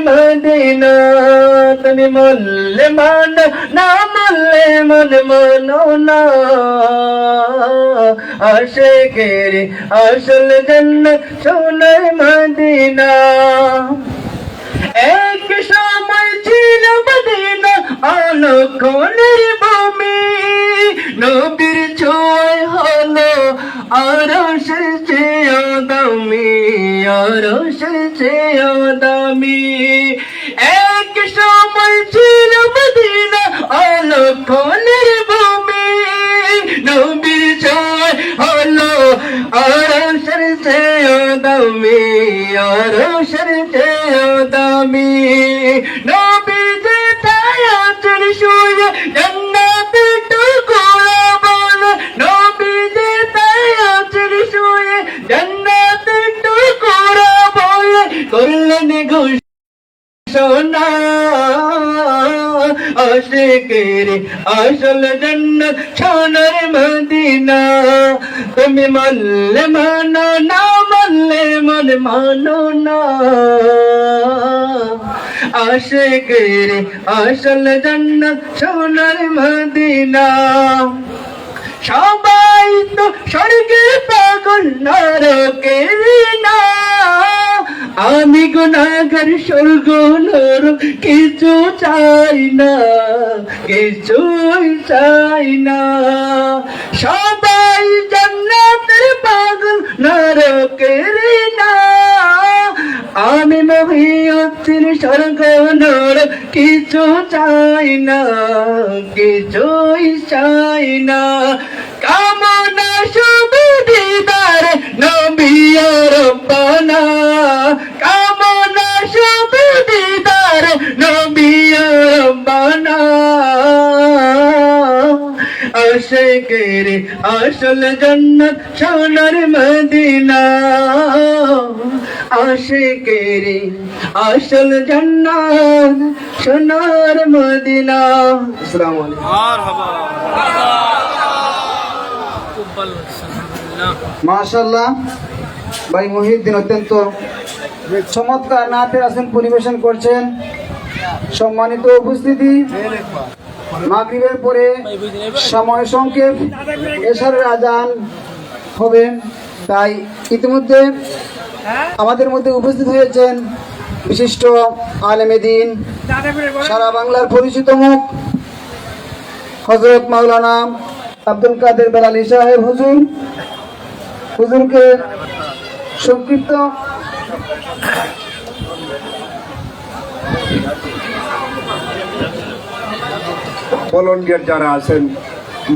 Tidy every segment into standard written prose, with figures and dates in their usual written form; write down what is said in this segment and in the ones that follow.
Medina তুমি মল্লে মানো না মল্লে মন মানো না আশিকের আসল জান্নাত সোনার মদিনা এক সময় ছিল মদিনা আলোকনের ভূমি নবীর ছোঁয়ায় হলো আরশের চেয়ে দামি আরশের চেয়ে দামি এক সময় ছিল মদিনা আলোকনের ভূমি নবীর ছোঁয়ায় হলো আরশের চেয়ে দামি আরশের চেয়ে দামি নবী যে তায়াতের শুয়ে জান্নাতের টুকরা বলে নবী যে তায়াতের শুয়ে জান্নাতের টুকরা বলে করলেন ঘোষণা আশিকের আসল জান্নাত সোনার মদিনা তুমি মল্লে মানো না মল্লে মন মানো না আশিকের আসল জান্নাত সোনার মদিনা সবাই তো স্বর্গের পাগল নরকের না আমি গুনাহগার স্বর্গ নরক কিছু চাই না কিছুই চাই না সবাই জান্নাতের পাগল নরকের না আমি মহিয়তের স্বর্গ নরক কিছু চাই না কিছুই চাই না কামনা সুবিধার নবী রব্বানা কামনা সুবিধার নবী রব্বানা আশিকের আসল জান্নাত সোনার মদিনা আশিকের আসল জান্নাত সোনার মদিনা আসসালামু আলাইকুম মাশাআল্লাহ ভাই মহিউদ্দিন অত্যন্ত চমৎকার নাতের আসন পরিবেশন করছেন। সম্মানিত উপস্থিতি, মাগরিবের পরে সময় সংক্ষেপ, এশারের আজান হবে, তাই ইতিমধ্যে আমাদের মধ্যে উপস্থিত হয়েছেন বিশিষ্ট আলেমে দ্বীন, সারা বাংলার পরিচিত মুখ হযরত মাওলানা আব্দুল কাদের বেলালী সাহেব হুজুর। হুজুরকে সংক্ষিপ্ত ভলান্টিয়ার যারা আছেন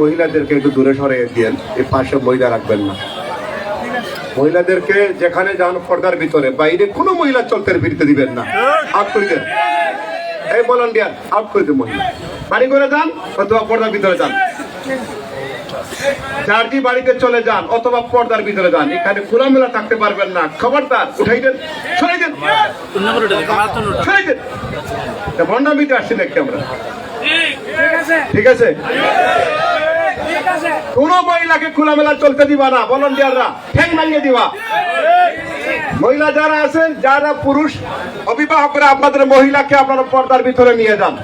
মহিলাদেরকে একটু দূরে সরিয়ে দিয়েন, এই পাশে মহিলা রাখবেন না। মহিলাদেরকে যেখানে যান পর্দার ভিতরে, বাইরে কোনো মহিলা চলতে ফিরতে দিবেন না, আউট করে দেন। এই ভলান্টিয়ার আউট করে দেন, মহিলা বাড়ি করে যান অথবা পর্দার ভিতরে যান, চারটি বাড়িতে চলে যান অথবা পর্দার ভিতরে যান, এখানে খোলামেলা থাকতে পারবেন না। খবরদার উঠাই দেন, সরাই দেন, সরাই দেন। ভণ্ডামিতে আসছি নাকি আমরা? ঠিক আছে, কোন মহিলাকে খোলামেলা চলতে দিবা না, ভলান্টিয়াররা ঠ্যাং ভাঙিয়ে দিবা। মহিলা যারা আছেন, যারা পুরুষ অভিভাবকরা, আপনাদের মহিলাকে আপনারা পর্দার ভিতরে নিয়ে যান।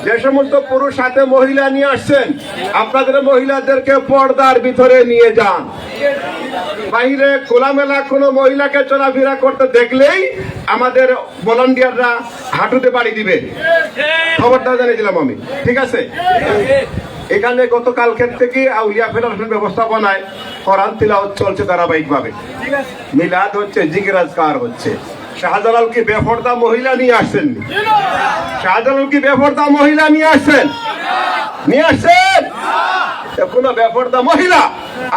যে সমস্ত পুরুষ সাথে মহিলা নিয়ে আসছেন, আপনাদের মহিলাদেরকে পর্দার ভিতরে নিয়ে যান। বাইরে খোলামেলা কোনো মহিলাকে চলাফেরা করতে দেখলেই আমাদের ভলান্টিয়াররা হাঁটুতে বাড়ি দিবে। খবরটা জানিয়ে দিলাম আমি, ঠিক আছে? এখানে গতকালকের থেকে আউলিয়া ফেডারেশন ব্যবস্থাপনায় কোরআন তিলাওয়াত চলছে ধারাবাহিকভাবে, মিলাদ হচ্ছে, জিকির আজকার হচ্ছে। শাহজালাল কি বেপরদা মহিলা নিয়ে আসছেন? শাহজালাল কি বেপরদা মহিলা নিয়ে আসছেন? নিয়ে আসছেন? কোন বেপরদা মহিলা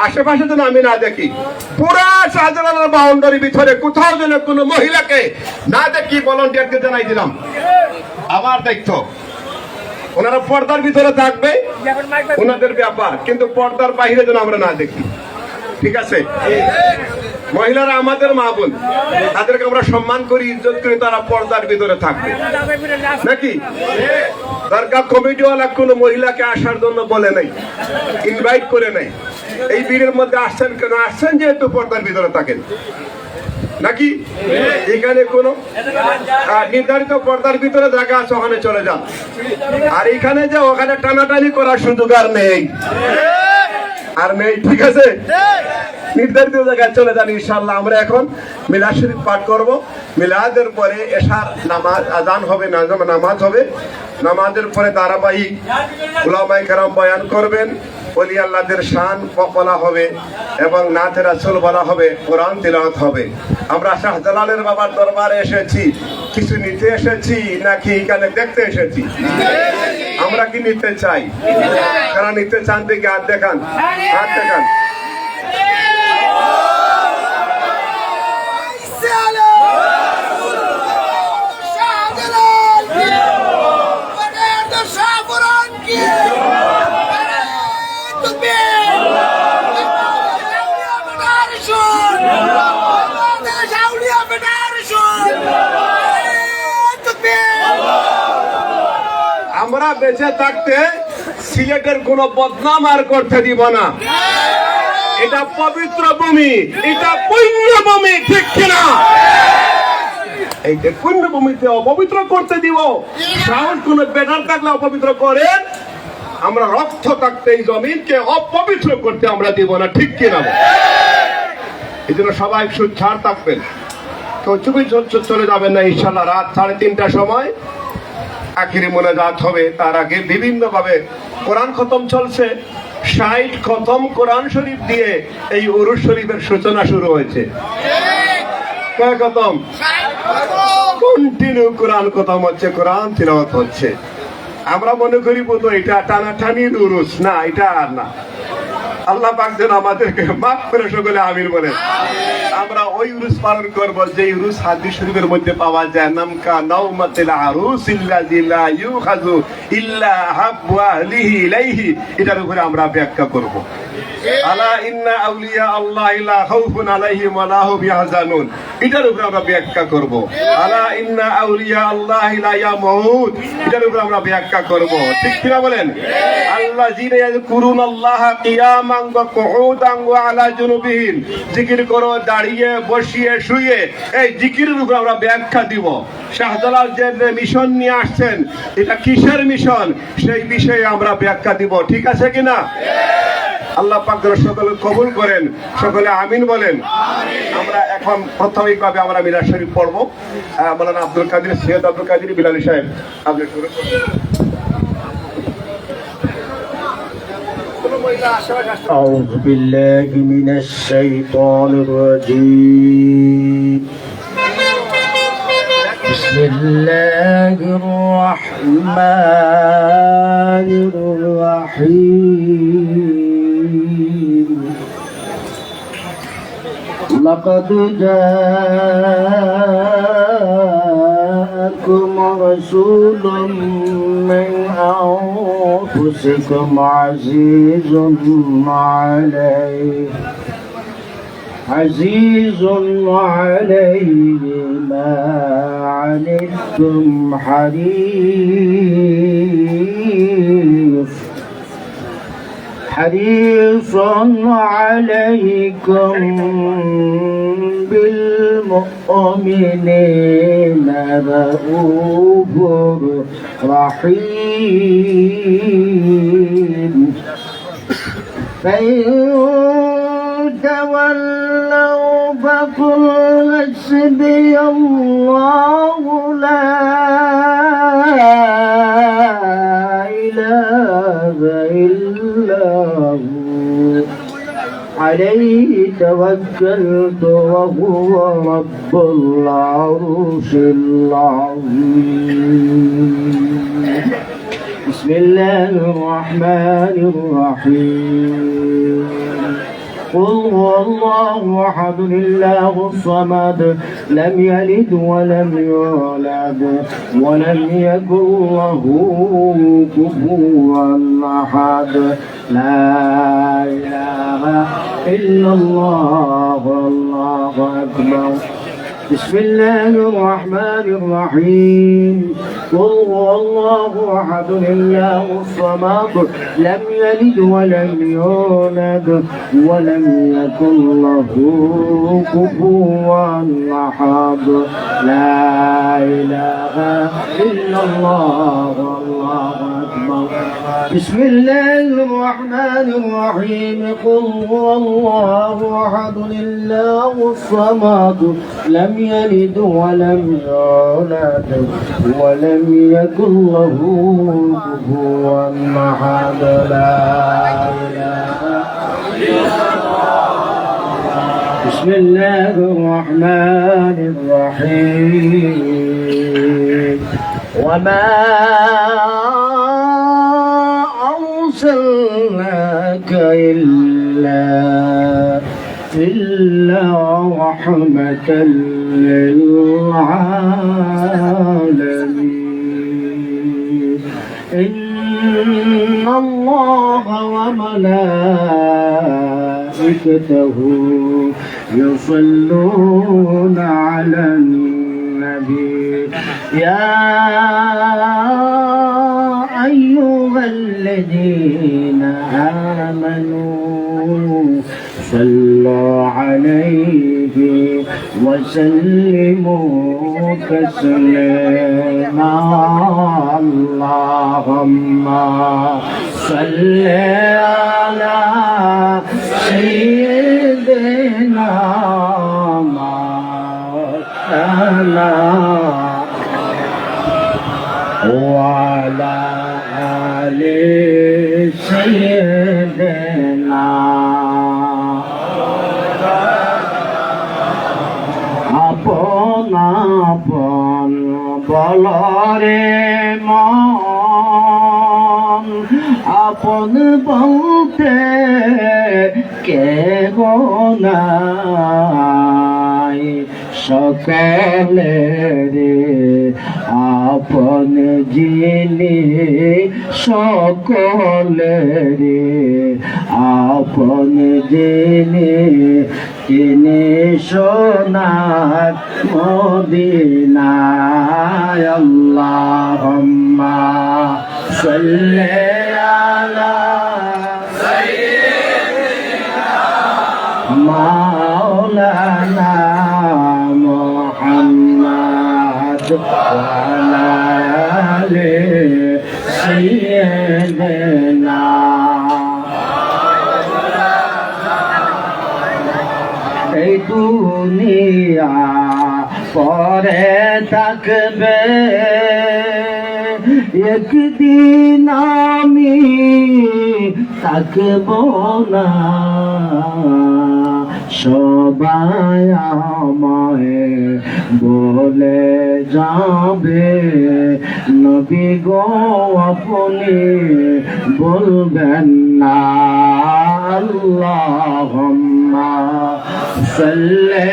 আশেপাশে যেন আমি না দেখি। পুরা শাহজালালের বাউন্ডারির ভিতরে কোথাও যেন কোন মহিলাকে না দেখি, ভলান্টিয়ারকে জানাই দিলাম। আবার দেখতো ওনারা পর্দার ভিতরে থাকবে, ওনাদের ব্যাপার, কিন্তু পর্দার বাইরে যেন আমরা না দেখি, ঠিক আছে? মহিলারা আমাদের মা বোন, তাদেরকে আমরা সম্মান করি, ইজ্জত করি, তারা পর্দার ভিতরে থাকবে নাকি? দরকার কমিটিওয়ালা কোন মহিলাকে আসার জন্য বলে নাই, ইনভাইট করে নাই। এই ভিড়ের মধ্যে আসছেন কেন? আসছেন যেহেতু পর্দার ভিতরে থাকেন। নাকি এখানে কোনো নির্ধারিত পর্দার ভিতরে জায়গা আছে, ওখানে চলে যান। আর এখানে যে ওখানে টানাটানি করার সুযোগ আর নেই, ঠিক আছে? নির্ধারিত জায়গায় চলে যান ইনশাআল্লাহ। আমরা এখন মিলাদ শরীফ পাঠ করব। মিলাদের পরে এশার নামাজ আজান হবে, নামাজ হবে। নামাজের পরে ধারাবাহিক উলামায়ে কেরাম বয়ান করবেন, ওলি আল্লাহদের শান বলা হবে এবং নাতে রাসূল বলা হবে, কোরআন তিলাওয়াত হবে। আমরা শাহজালালের বাবার দরবারে এসেছি, কিছু নিতে এসেছি নাকি এখানে দেখতে এসেছি? আমরা কি নিতে চাই? কারা নিতে চান দেখে হাত দেখান, হাত দেখান। আমরা বেঁচে থাকতে সিলেটের কোন বদনাম আর করতে দিব না। এটা পবিত্র ভূমি, এটা পুণ্য ভূমি, ঠিক কিনা? এই যে পুণ্য ভূমিতে অপবিত্র করতে দিব, সাহস কোন ব্যানার থাকলে অপবিত্র করেন। আমরা রক্ত থাকতে এই জমিনকে অপবিত্র করতে আমরা দিব না, ঠিক কিনা? এই জন্য সবাই সুচ্ছার থাকবেন, তো চুপি চলে যাবেন না। ইনশাল্লাহ রাত 3:30টার সময় আখিরি মোনাজাত হবে। তার আগে বিভিন্ন ভাবে কোরআন খতম চলছে। 60 খতম কোরআন শরীফ দিয়ে এই উরুস শরীফের সূচনা শুরু হয়েছে। কয় খতম? কন্টিনিউ কোরআন খতম হচ্ছে, কোরআন তিলাওয়াত হচ্ছে। আমরা মনে করি বোধ এটা টানাটানির উরুস, না, এটা আর না। আল্লাহ পাক যেন আমাদেরকে মাফ করে সকলে আমিন বলেন। আমরা ওই উরুস পালন করব যে উরুস হাদিস শরীফের মধ্যে পাওয়া যায়, নামকা নাওমাতিল আরুস ইল্লাযী লা ইউখাযু ইল্লা হাব্বু আহলিহি ইলাইহি। এটার উপরে আমরা ব্যাখ্যা করব। আলা ইন্না আউলিয়া আল্লাহি লা খাউফুন আলাইহিম ওয়া লা হুম ইয়াহজানুন, এটার উপরে আমরা ব্যাখ্যা করব। আলা ইন্না আউলিয়া আল্লাহি লা ইয়ামুত, এটার উপরে আমরা ব্যাখ্যা করব, ঠিক কিনা বলেন? আল্লাযীনা ইয়াযকুরুনাল্লাহা কিয়ামান ওয়া কুউদান ওয়া আলা জুনুবিহিম, জিকির করো দাঁড়িয়ে, বসিয়ে, শুয়ে। এই জিকিরের উপরে আমরা ব্যাখ্যা দিব। শাহজালাল যে মিশন নিয়ে আসছেন, এটা কিসের মিশন, সেই বিষয়ে আমরা ব্যাখ্যা দিব, ঠিক আছে কিনা? আল্লাহ পাক যেন সকলে কবুল করেন, সকলে আমিন বলেন। আমরা এখন প্রাথমিকভাবে আমরা মিলাদ শরীফ পড়ব। মাওলানা আব্দুল কাদের, সৈয়দ আব্দুল কাদের বিলালী সাহেব, আপনি শুরু করুন। أعوذ بالله من الشيطان الرجيم. بسم الله الرحمن الرحيم. لقد جاءكم رسول من أنفسكم عزيز عليه ما عنتم حريص عليكم بالمؤمنين رؤوف رحيم. فإن تولوا فقل حسبي الله لا إله إلا هو عليه توكلت وهو رب العرش العظيم. بسم الله الرحمن الرحيم. قل هو الله أحد الله الصمد لم يلد ولم يولد ولم يكن له كفوا أحد. لا إله إلا الله والله أكبر. بسم الله الرحمن الرحيم قل هو الله أحد الله الصمد لم يلد ولم يولد ولم يكن له كفوا أحد لا إله إلا الله والله أكبر بسم الله الرحمن الرحيم قل هو الله أحد الله الصمد لم يلد ولم يولد ولم يكن له كفوا أحد لا إله إلا الله بسم الله الرحمن الرحيم وما أرسلناك إلا رحمة للعالمين إن الله وملائكته يصلون على النبي يا أيها الذين آمنوا صلوا عليه وسلموا تسليما اللهم صل على سيدنا مولانا وعلى آل سيدنا আপন আপন বলরে মন আপন বলতে কেহ নাই সকলেরে আপন যিনি সকলেরে আপন যিনি তিনি সোনার মদিনায় আল্লাহুম্মা সাল্লি আলা সাইয়্যিদিনা মাওলানা মুহাম্মদ ওয়া আলা আলি সাইয়্যিদিনা এই দুনিয়া পরে থাকবে একদিন আমি থাকব না সবাই আমায় বলে যাবে নবী গো আপনি বলবেন না আল্লাহুম্মা সাল্লি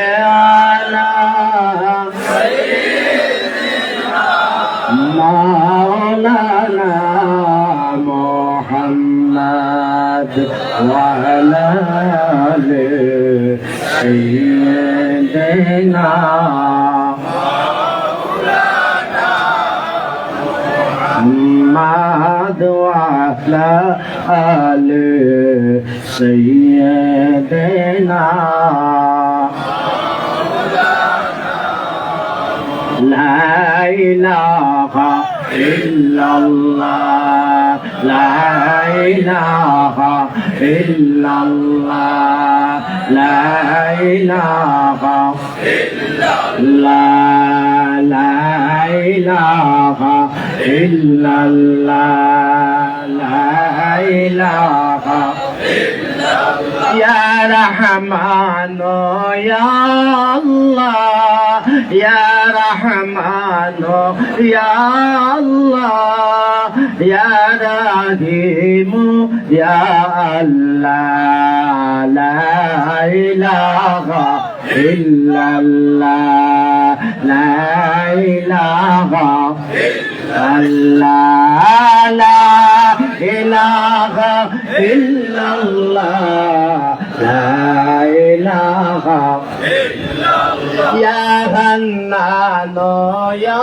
আলা সাইয়্যিদিনা মাওলানা মুহাম্মদ ওয়া আলা আলি সাইয়্যিদিনা محمد وعلى آل سيدنا لا إله إلا الله لا إله إلا الله لا إله إلا الله لا إله إلا الله لا إله إلا الله يا رحمن يا الله يا رحمن يا الله يا رحيم يا الله لا إله إلا الله لا إله إلا الله لا إله إلا الله لا إله Ya Hannano ya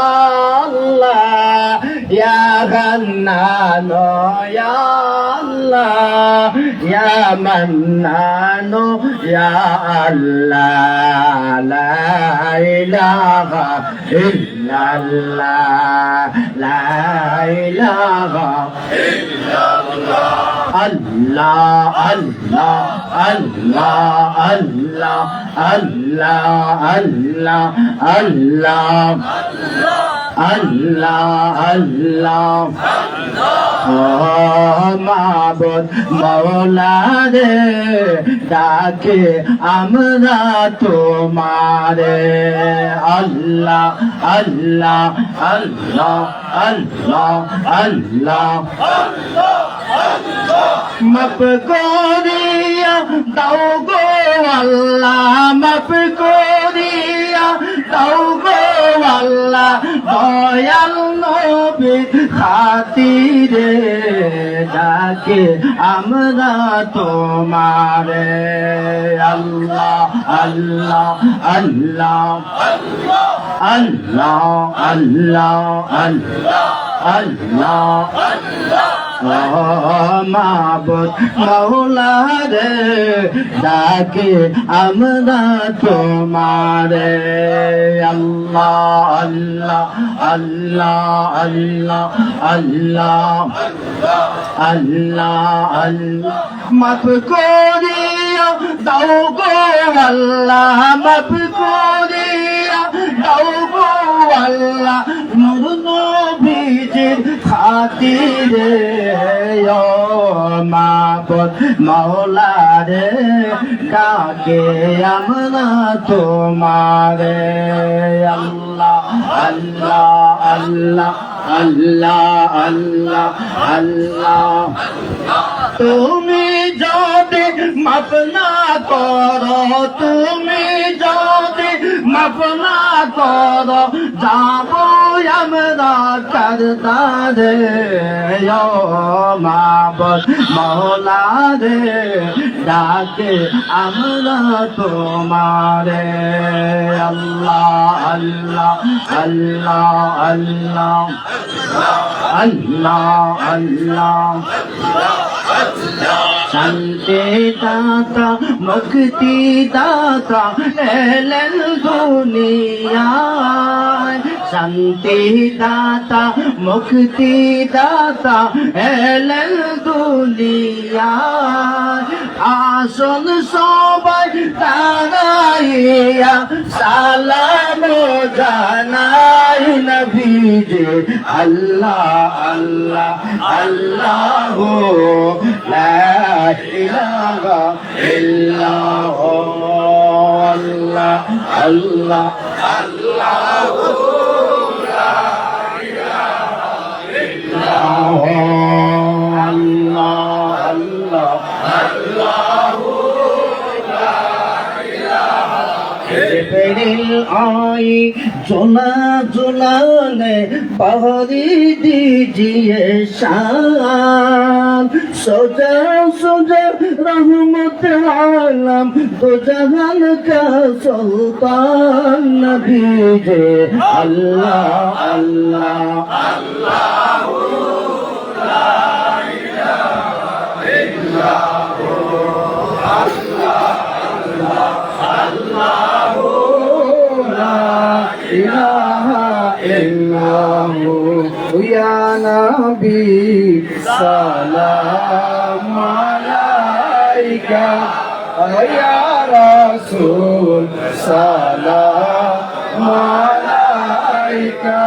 Allah, Ya Hannano ya Allah, Ya Mannano ya Allah, La ilaha illallah, La ilaha Allah, Allah, Allah, Allah, Allah, Allah, Allah, Allah, Allah, মাবুদ মওলা রে ডাকে আমরা তোমারে আল্লাহ আল্লাহ আল্লাহ আল্লাহ আল্লাহ মাফ করিয়া দাও গো আল্লাহ, মাফ করিয়া দাও গো আল্লাহ, দয়াল নবী খাতিরে ডাকে আমরা তোমারে আল্লাহ আল্লাহ আল্লাহ আল্লাহ আল্লাহ আল্লাহ আল্লাহ মাবুদ মওলা রে ডাকে আমরা তোমারে আল্লাহ আল্লাহ আল্লাহ আল্লাহ আল্লাহ আল্লাহ আল্লাহ মাফ করিয়া দাও গো আল্লাহ, মাফ করিয়া দাও গো আল্লাহ, নূর নবীজির খাতিরে ও মাবুদ মওলা রে ডাকে আমরা তোমারে আল্লাহ আল্লাহ আল্লাহ আল্লাহ আল্লাহ আল্লাহ তুমি যদি মাফ না করো, তুমি যদি মাফ না করো, যাবো আমরা কারদারে ও মাবুদ মওলা রে ডাকে আমরা তোমারে আল্লাহ আল্লাহ আল্লাহ আল্লাহ আল্লাহ আল্লাহ শান্তি দাতা মুক্তি দাতা এলেন দুনিয়ায়, শান্তি দাতা মুক্তি দাতা এলেন দুনিয়ায়, আসল সবাই দাঁড়াইয়া সালাম জানাই নবীজি আল্লাহ আল্লাহ আল্লাহ লা ইলাহা ইল্লাল্লাহ আল্লাহ আল্লাহ जिब्रील आई जुला जुलाने बहरी दीजिए शान, सोजा सोजा रहमत आलम दो जहान का सुल्तान नबी जे अल्लाह अल्लाह अल्लाह ला इलाहा इल्लल्लाह अल्लाह इलाहा इल्लल्लाहु या नबी सलाम अलैका या रसूल सलाम अलैका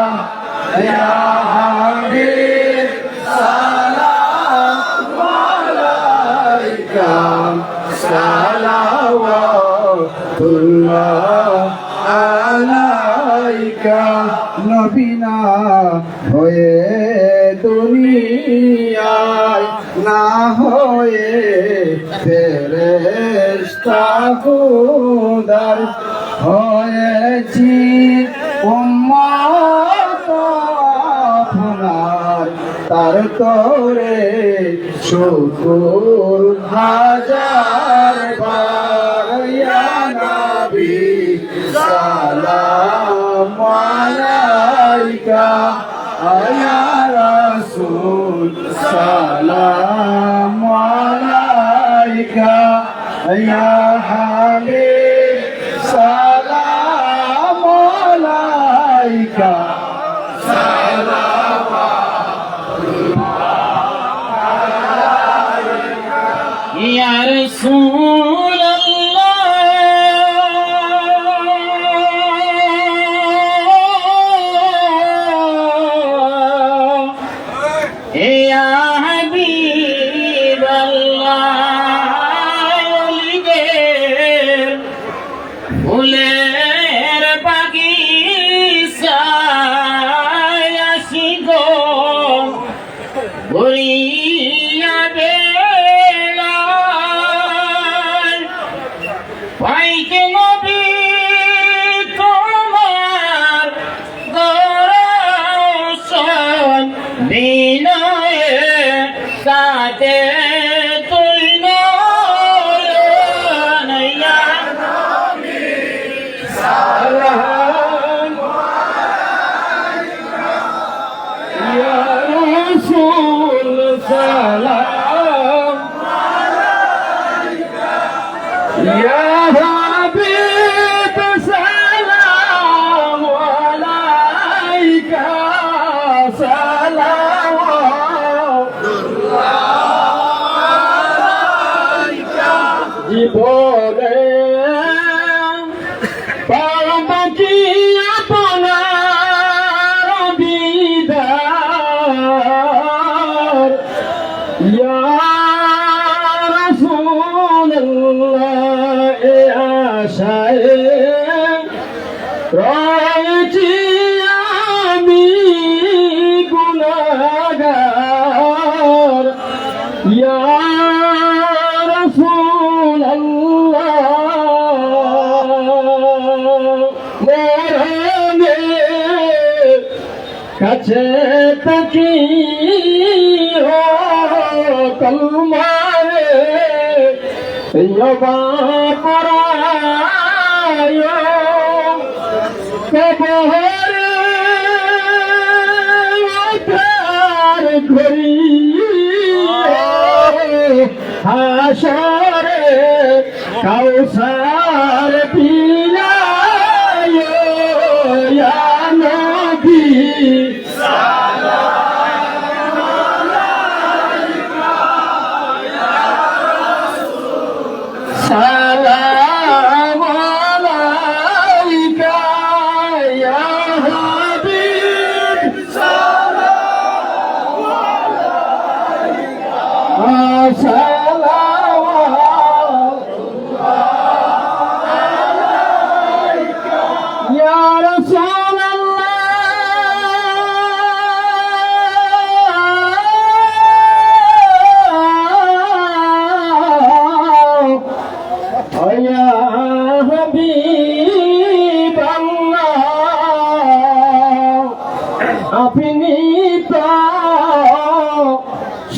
या हबीब सलाम अलैका सलावतुल्लाह আলাইকা নবীনা হয়ে দুনিয়ায় না হয়ে ফেরেশতা খুদার হয়েছি উম্মত আপনার, তার তোরে শুকর হাজার বার ইয়া নবী يا رسول سلام عليك يا حبيب سلام عليك يا رسول الله يا حبيب الله ফুলের বাগিচায় আসি গো ভরিয়া বেলায় পাইকে নবী তোমার দর্শন বিনয়ে সাথে তুই নয়ন ইয়া يا رسول سلام يا حبيب سلام عليك سلام জীবনে পাবাকি আপনার বিদার ইয়া রাসূলুল্লাহ এ আশায় রয়েছি আমি গুনাহগার ইয়া কাছে তাকি কলমারে পরায় কবরে ওঠার ঘড়ি হাসরে কাউসার পিলায় ইয়া নবী সালাম আলাইকা ইয়া হাবিব সালাম আলাইকা সালাম আলাইকা ইয়া রাসূলুল্লাহ يا حبيب الله আপনি তো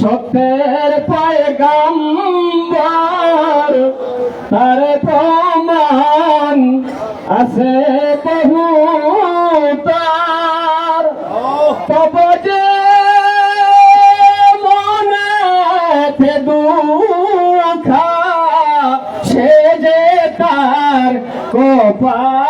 সত্যের পয়গম্বর তার প্রমাণ আছে বহু তার তবে যে মনে দুঃখ সে যে তার কপাল